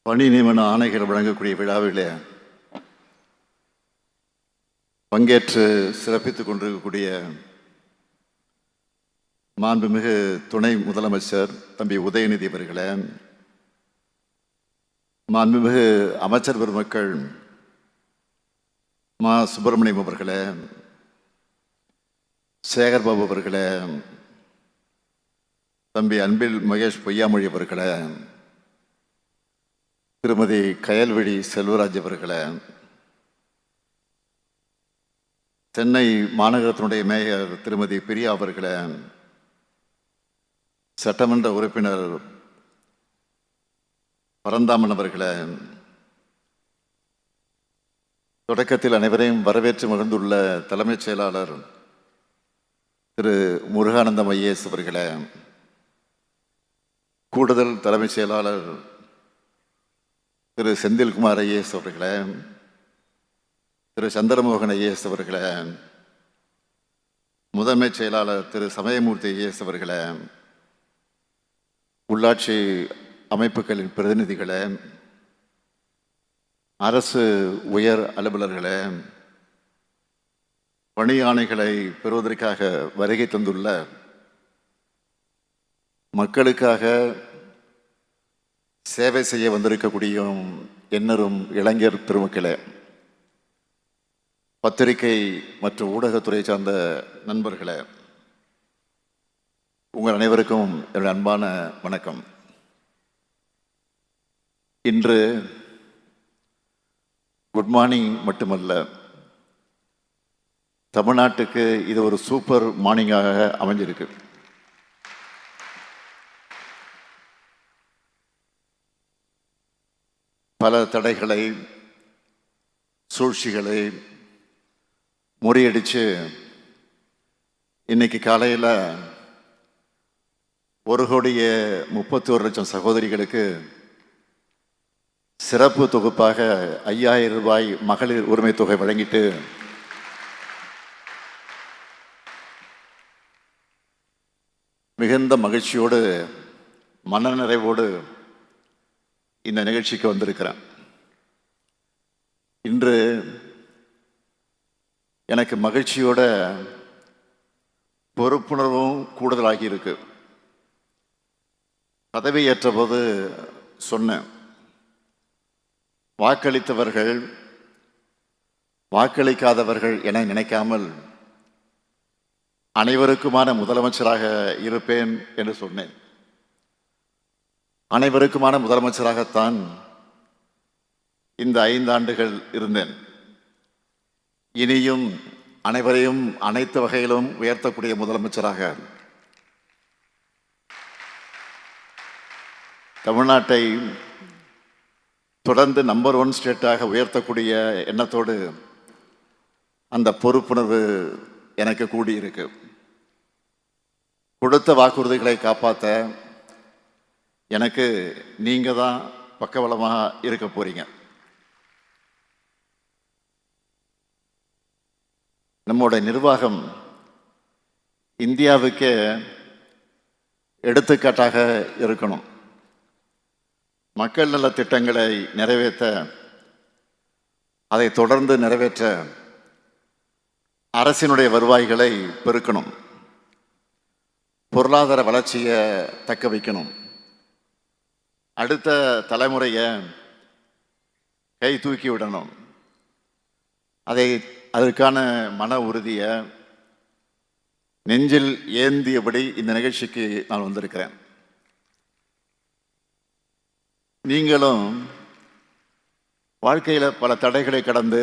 பணி நியமன ஆணைகள் வழங்கக்கூடிய விழாவிலே பங்கேற்று சிறப்பித்துக் கொண்டிருக்கக்கூடிய மாண்புமிகு துணை முதலமைச்சர் தம்பி உதயநிதி அவர்களே, மாண்புமிகு அமைச்சர் பெருமக்கள் மா சுப்பிரமணியம் அவர்களே, சேகர்பாபு அவர்களே, தம்பி அன்பில் மகேஷ் பொய்யாமொழி அவர்களே, திருமதி கயல்விழி செல்வராஜ் அவர்களே, சென்னை மாநகரத்தினுடைய மேயர் திருமதி பிரியா அவர்களே, சட்டமன்ற உறுப்பினர் பரந்தாமன் அவர்களே, தொடக்கத்தில் அனைவரையும் வரவேற்று மகிழ்ந்துள்ள தலைமைச் செயலாளர் திரு முருகானந்தம் ஐஏஎஸ் அவர்களே, கூடுதல் தலைமைச் செயலாளர் திரு செந்தில்குமார் ஐஏஎஸ் அவர்களே, திரு சந்திரமோகன் ஐஏஎஸ் அவர்களே, முதன்மைச் செயலாளர் திரு சமயமூர்த்தி ஐஏஎஸ் அவர்களே, உள்ளாட்சி அமைப்புகளின் பிரதிநிதிகளே, அரசு உயர் அலுவலர்களே, பணி ஆணைகளை பெறுவதற்காக வருகை தந்துள்ள மக்களுக்காக சேவை செய்ய வந்திருக்கக்கூடிய எண்ணரும் இளைஞர் பெருமக்களே, பத்திரிகை மற்றும் ஊடகத்துறை சார்ந்த நண்பர்களே, உங்கள் அனைவருக்கும் என்னுடைய அன்பான வணக்கம். இன்று குட் மார்னிங் மட்டுமல்ல, தமிழ்நாட்டுக்கு இது ஒரு சூப்பர் மார்னிங்காக அமைஞ்சிருக்கு. பல தடைகளை, சூழ்ச்சிகளை முறியடிச்சு இன்னைக்கு காலையில் 1,31,00,000 சகோதரிகளுக்கு சிறப்பு தொகுப்பாக 5,000 ரூபாய் மகளிர் உரிமை தொகை வழங்கிட்டு மிகுந்த மகிழ்ச்சியோடு மனநிறைவோடு இந்த நிகழ்ச்சிக்கு வந்திருக்கிறேன். இன்று எனக்கு மகிழ்ச்சியோட பொறுப்புணர்வும் கூடுதலாகி இருக்கு. பதவியேற்ற போது சொன்னேன், வாக்களித்தவர்கள் வாக்களிக்காதவர்கள் என நினைக்காமல் அனைவருக்குமான முதலமைச்சராக இருப்பேன் என்று சொன்னேன். அனைவருக்குமான முதலமைச்சராகத்தான் இந்த 5 ஆண்டுகள் இருந்தேன். இனியும் அனைவரையும் அனைத்து வகையிலும் உயர்த்தக்கூடிய முதலமைச்சராக தமிழ்நாட்டை தொடர்ந்து நம்பர் 1 ஸ்டேட்டாக உயர்த்தக்கூடிய எண்ணத்தோடு அந்த பொறுப்புணர்வு எனக்கு கூடியிருக்கு. கொடுத்த வாக்குறுதிகளை காப்பாற்ற எனக்கு நீங்க தான் பக்கபலமாக இருக்க போறீங்க. நம்முடைய நிர்வாகம் இந்தியாவுக்கே எடுத்துக்காட்டாக இருக்கணும். மக்கள் நல திட்டங்களை நிறைவேற்ற, அதை தொடர்ந்து நிறைவேற்ற அரசினுடைய வருவாய்களை பெருக்கணும், பொருளாதார வளர்ச்சியை தக்க வைக்கணும், அடுத்த தலைமுறையை கை தூக்கி விடணும். அதற்கான மன உறுதியை நெஞ்சில் ஏந்தியபடி இந்த நிகழ்ச்சிக்கு நான் வந்திருக்கிறேன். நீங்களும் வாழ்க்கையில் பல தடைகளை கடந்து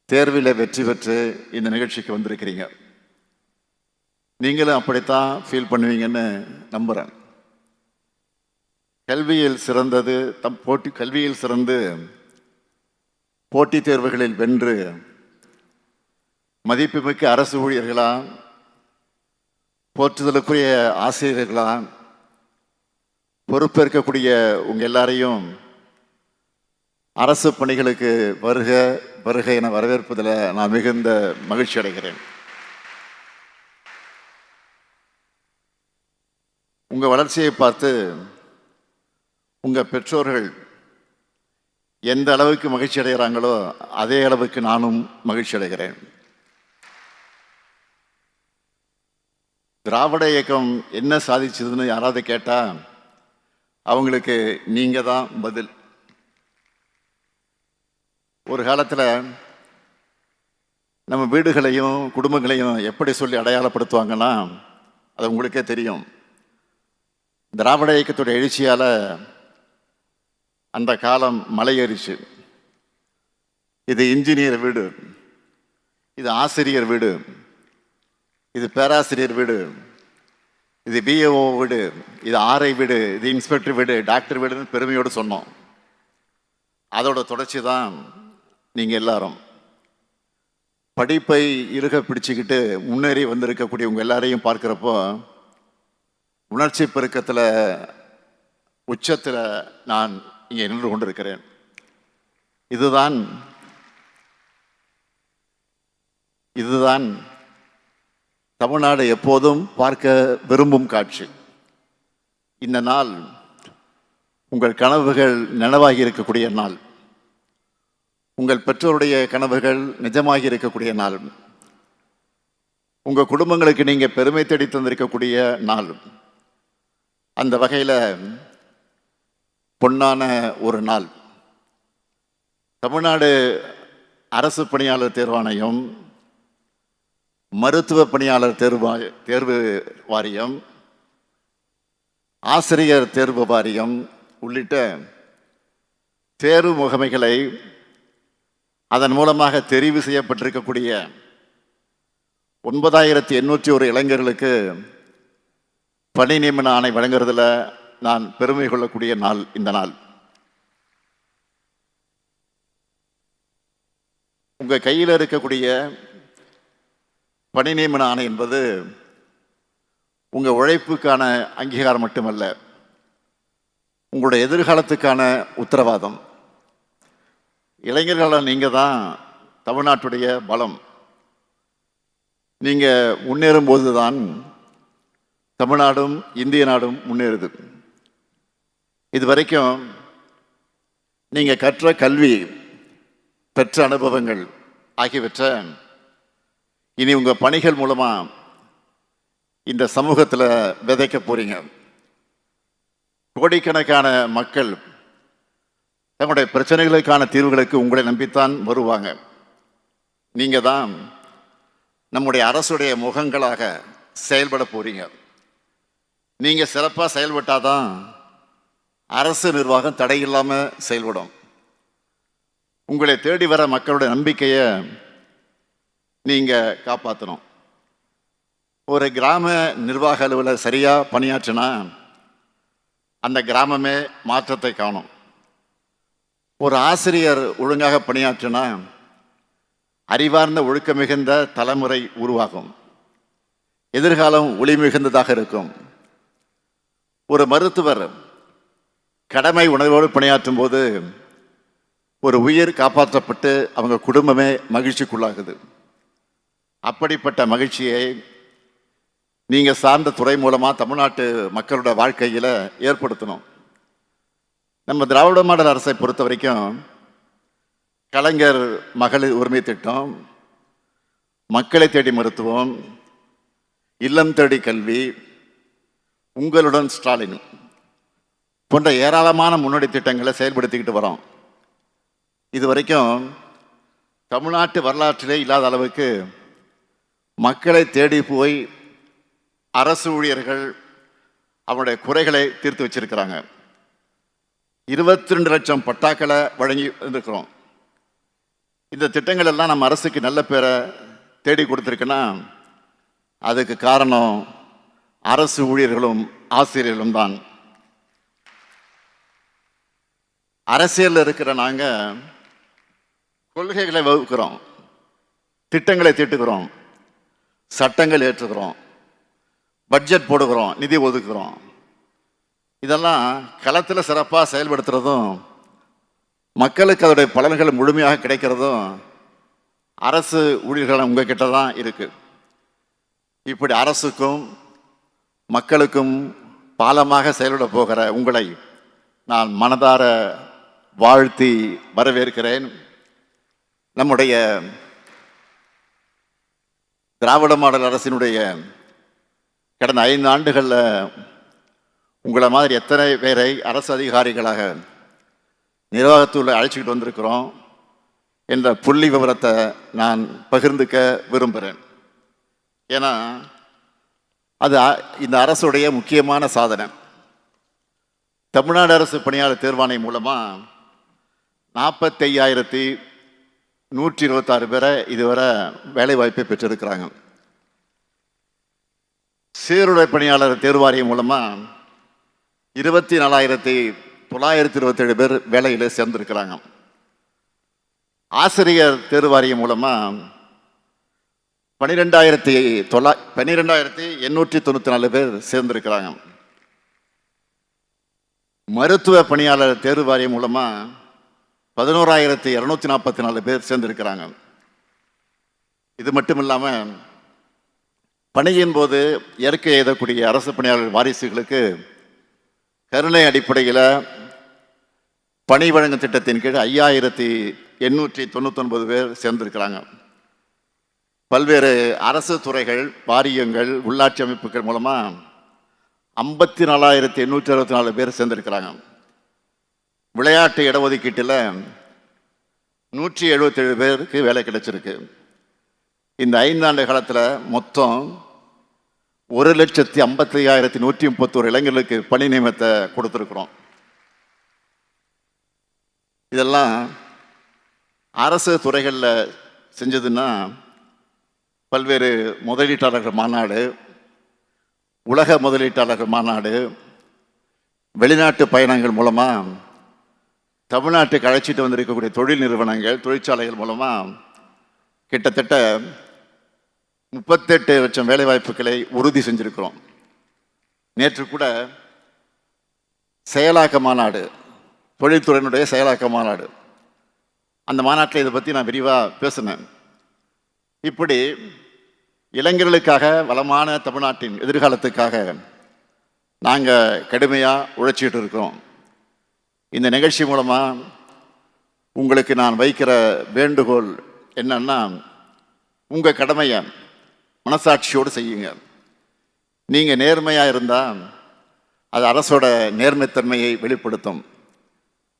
தேர்வில் வெற்றி பெற்று இந்த நிகழ்ச்சிக்கு வந்திருக்கிறீங்க. நீங்களும் அப்படித்தான் ஃபீல் பண்ணுவீங்கன்னு நம்புகிறேன். கல்வியில் சிறந்து போட்டித் தேர்வுகளில் வென்று மதிப்புமிக்க அரசு ஊழியர்களா, போற்றுதலுக்குரிய ஆசிரியர்களா பொறுப்பேற்கக்கூடிய உங்கள் எல்லாரையும் அரசு பணிகளுக்கு வருக வருக என வரவேற்பதில் நான் மிகுந்த மகிழ்ச்சி அடைகிறேன். உங்கள் வளர்ச்சியை பார்த்து உங்கள் பெற்றோர்கள் எந்த அளவுக்கு மகிழ்ச்சி அடைகிறாங்களோ அதே அளவுக்கு நானும் மகிழ்ச்சி அடைகிறேன். திராவிட இயக்கம் என்ன சாதிச்சதுன்னு யாராவது கேட்டால் அவங்களுக்கு நீங்கள் தான் பதில். ஒரு காலத்தில் நம்ம வீடுகளையும் குடும்பங்களையும் எப்படி சொல்லி அடையாளப்படுத்துவாங்கன்னா அது உங்களுக்கே தெரியும். திராவிட இயக்கத்துடைய எழுச்சியால் அந்த காலம் மலையேறிச்சு. இது இன்ஜினியர் வீடு, இது ஆசிரியர் வீடு, இது பேராசிரியர் வீடு, இது பிஏஓ வீடு, இது ஆர்ஐ வீடு, இது இன்ஸ்பெக்டர் வீடு, டாக்டர் வீடுன்னு பெருமையோடு சொன்னோம். அதோட தொடர்ச்சி தான் நீங்கள் எல்லாரும். படிப்பை இறுக பிடிச்சிக்கிட்டு முன்னேறி வந்திருக்கக்கூடிய உங்கள் எல்லாரையும் பார்க்குறப்போ உணர்ச்சி பெருக்கத்தில் உச்சத்தில் நான் இங்கே நின்று கொண்டிருக்கிறேன். இதுதான் தமிழ்நாடு எப்போதும் பார்க்க விரும்பும் காட்சி. இந்த நாள் உங்கள் கனவுகள் நனவாகி இருக்கக்கூடிய நாள், உங்கள் பெற்றோருடைய கனவுகள் நிஜமாகி இருக்கக்கூடிய நாள், உங்கள் குடும்பங்களுக்கு நீங்கள் பெருமை தேடி தந்திருக்கக்கூடிய நாள். அந்த வகையில் பொன்னான ஒரு நாள். தமிழ்நாடு அரசு பணியாளர் தேர்வாணையம், மருத்துவ பணியாளர் தேர்வு வாரியம், ஆசிரியர் தேர்வு வாரியம் உள்ளிட்ட தேர்வு முகமைகளை அதன் மூலமாக தெரிவு செய்யப்பட்டிருக்கக்கூடிய 9801 இளைஞர்களுக்கு பணி நியமன ஆணை வழங்குறதுல நான் பெருமை கொள்ளக்கூடிய நாள் இந்த நாள். உங்க கையில் இருக்கக்கூடிய பணி நியமன ஆணை என்பது உங்க உழைப்புக்கான அங்கீகாரம் மட்டுமல்ல, உங்களுடைய எதிர்காலத்துக்கான உத்தரவாதம். இளைஞர்களால் நீங்க தான் தமிழ்நாட்டுடைய பலம். நீங்க முன்னேறும் போதுதான் தமிழ்நாடும் இந்திய நாடும் முன்னேறுது. இதுவரைக்கும் நீங்க கற்ற கல்வி, பெற்ற அனுபவங்கள் ஆகியவற்றை இனி உங்க பணிகள் மூலமா இந்த சமூகத்தில் விதைக்க போறீங்க. கோடிக்கணக்கான மக்கள் தங்களுடைய பிரச்சனைகளுக்கான தீர்வுகளுக்கு உங்களை நம்பித்தான் வருவாங்க. நீங்க தான் நம்முடைய அரசுடைய முகங்களாக செயல்பட போறீங்க. நீங்க சிறப்பாக செயல்பட்டாதான் அரசு நிர்வாகம் தடையில்லாமல் செயல்படும். உங்களை தேடி வர மக்களுடைய நம்பிக்கையை நீங்க காப்பாற்றணும். ஒரு கிராம நிர்வாக அலுவலர் சரியா பணியாற்றினா அந்த கிராமமே மாற்றத்தை காணும். ஒரு ஆசிரியர் ஒழுங்காக பணியாற்றினா அறிவார்ந்த ஒழுக்க மிகுந்த தலைமுறை உருவாகும். எதிர்காலம் ஒளி மிகுந்ததாக இருக்கும். ஒரு மருத்துவர் கடமை உணர்வோடு பணியாற்றும் போது ஒரு உயிர் காப்பாற்றப்பட்டு அவங்க குடும்பமே மகிழ்ச்சிக்குள்ளாகுது. அப்படிப்பட்ட மகிழ்ச்சியை நீங்க சார்ந்த துறை மூலமா தமிழ்நாட்டு மக்களோட வாழ்க்கையில ஏற்படுத்தணும். நம்ம திராவிட மாடல் அரசை பொறுத்த வரைக்கும் கலைஞர் மகளிர் உரிமை திட்டம், மக்களை தேடி மருத்துவம், இல்லம் தேடி கல்வி, உங்களுடன் ஸ்டாலின் போன்ற ஏராளமான முன்னோடி திட்டங்களை செயல்படுத்திக்கிட்டு வரோம். இதுவரைக்கும் தமிழ்நாட்டு வரலாற்றிலே இல்லாத அளவுக்கு மக்களை தேடி போய் அரசு ஊழியர்கள் அவனுடைய குறைகளை தீர்த்து வச்சிருக்கிறாங்க. 22 லட்சம் பட்டாக்களை வழங்கி இருக்கிறோம். இந்த திட்டங்கள் எல்லாம் நம்ம அரசுக்கு நல்ல பேரை தேடி கொடுத்துருக்குன்னா அதுக்கு காரணம் அரசு ஊழியர்களும் ஆசிரியர்களும் தான். அரசியலில் இருக்கிற நாங்கள் கொள்கைகளை வகுக்கிறோம், திட்டங்களை தீட்டுகிறோம், சட்டங்கள் ஏற்றுகிறோம், பட்ஜெட் போடுகிறோம், நிதி ஒதுக்குகிறோம். இதெல்லாம் களத்தில் சிறப்பாக செயல்படுத்துறதும் மக்களுக்கு அதோடைய பலன்கள் முழுமையாக கிடைக்கிறதும் அரசு ஊழியர்கள் உங்ககிட்ட தான் இருக்கு. இப்படி அரசுக்கும் மக்களுக்கும் பாலமாக செயல்பட போகிற உங்களை நான் மனதார வாழ்த்தி வரவேற்கிறேன். நம்முடைய திராவிட மாடல் அரசினுடைய கடந்த 5 ஆண்டுகளில் உங்களை மாதிரி எத்தனை பேரை அரசு அதிகாரிகளாக நிர்வாகத்தில் அழைச்சிக்கிட்டு வந்திருக்கிறோம் என்ற புள்ளி விவரத்தை நான் பகிர்ந்துக்க விரும்புகிறேன். ஏன்னா அது இந்த அரசுடைய முக்கியமான சாதனை. தமிழ்நாடு அரசு பணியாளர் தேர்வாணையம் மூலமாக 45,126 பேரை இதுவரை வேலைவாய்ப்பை பெற்றிருக்கிறாங்க. சீருடை பணியாளர் தேர்வாரியம் மூலமாக 24,927 பேர் வேலையில் சேர்ந்திருக்கிறாங்க. ஆசிரியர் தேர்வாரியம் மூலமாக 12,894 பேர் சேர்ந்திருக்கிறாங்க. மருத்துவ பணியாளர் தேர்வு வாரியம் மூலமாக 11,244 பேர் சேர்ந்திருக்கிறாங்க. இது மட்டும் இல்லாமல் பணியின் போது இயற்கை எழுதக்கூடிய அரசு பணியாளர் வாரிசுகளுக்கு கருணை அடிப்படையில் பணி வழங்கும் திட்டத்தின் கீழ் 5,899 பேர் சேர்ந்திருக்கிறாங்க. பல்வேறு அரசு துறைகள், வாரியங்கள், உள்ளாட்சி அமைப்புகள் மூலமாக 54,864 பேர் சேர்ந்திருக்கிறாங்க. விளையாட்டு இடஒதுக்கீட்டில் 177 பேருக்கு வேலை கிடைச்சிருக்கு. இந்த 5 ஆண்டு காலத்தில் மொத்தம் 1,55,131 இளைஞர்களுக்கு பணி நியமனத்தை கொடுத்துருக்குறோம். இதெல்லாம் அரசு துறைகளில் செஞ்சதுன்னா பல்வேறு முதலீட்டாளர்கள் மாநாடு, உலக முதலீட்டாளர்கள் மாநாடு, வெளிநாட்டு பயணங்கள் மூலமாக தமிழ்நாட்டுக்கு அழைச்சிட்டு வந்திருக்கக்கூடிய தொழில் நிறுவனங்கள், தொழிற்சாலைகள் மூலமாக கிட்டத்தட்ட 38 லட்சம் வேலைவாய்ப்புகளை உறுதி செஞ்சிருக்கிறோம். நேற்று கூட செயலாக்க மாநாடு, தொழில்துறையினுடைய செயலாக்க மாநாடு, அந்த மாநாட்டில் இதை பற்றி நான் விரிவாக பேசினேன். இப்படி இளைஞர்களுக்காக, வளமான தமிழ்நாட்டின் எதிர்காலத்துக்காக நாங்கள் கடுமையாக உழைச்சிட்டு இருக்கிறோம். இந்த நிகழ்ச்சி மூலமாக உங்களுக்கு நான் வைக்கிற வேண்டுகோள் என்னன்னா, உங்கள் கடமையை மனசாட்சியோடு செய்யுங்க. நீங்கள் நேர்மையாக இருந்தால் அது அரசோட நேர்மைத்தன்மையை வெளிப்படுத்தும்.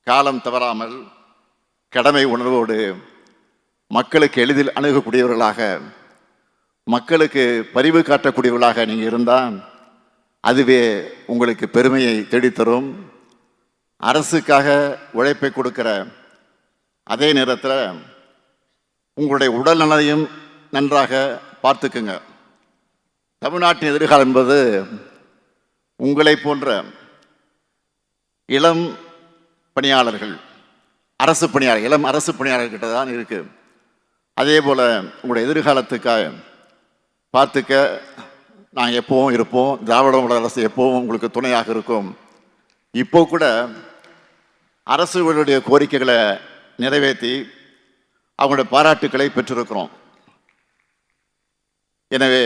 காலம் தவறாமல் கடமை உணர்வோடு மக்களுக்கு எளிதில் அணுகக்கூடியவர்களாக, மக்களுக்கு பரிவு காட்டக்கூடியவர்களாக நீங்கள் இருந்தால் அதுவே உங்களுக்கு பெருமையை தேடித்தரும். அரசுக்காக உழைப்பை கொடுக்கிற அதே நேரத்தில் உங்களுடைய உடல் நலனையும் நன்றாக பார்த்துக்குங்க. தமிழ்நாட்டின் எதிர்காலம் என்பது உங்களை போன்ற இளம் பணியாளர்கள், அரசு பணியாளர்கள், இளம் அரசு பணியாளர்கிட்ட தான் இருக்கு. அதே போல் உங்களுடைய எதிர்காலத்துக்காக பார்த்துக்க நாங்கள் எப்பவும் இருப்போம். திராவிட மாடல் அரசு எப்பவும் உங்களுக்கு துணையாக இருக்கும். இப்போ கூட அரசுகளுடைய கோரிக்கைகளை நிறைவேற்றி அவங்களுடைய பாராட்டுக்களை பெற்றிருக்கிறோம். எனவே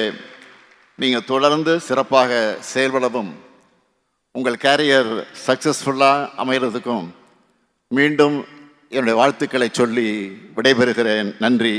நீங்கள் தொடர்ந்து சிறப்பாக செயல்படவும், உங்கள் கேரியர் சக்ஸஸ்ஃபுல்லாக அமைகிறதுக்கும் மீண்டும் என்னுடைய வாழ்த்துக்களை சொல்லி விடைபெறுகிறேன். நன்றி.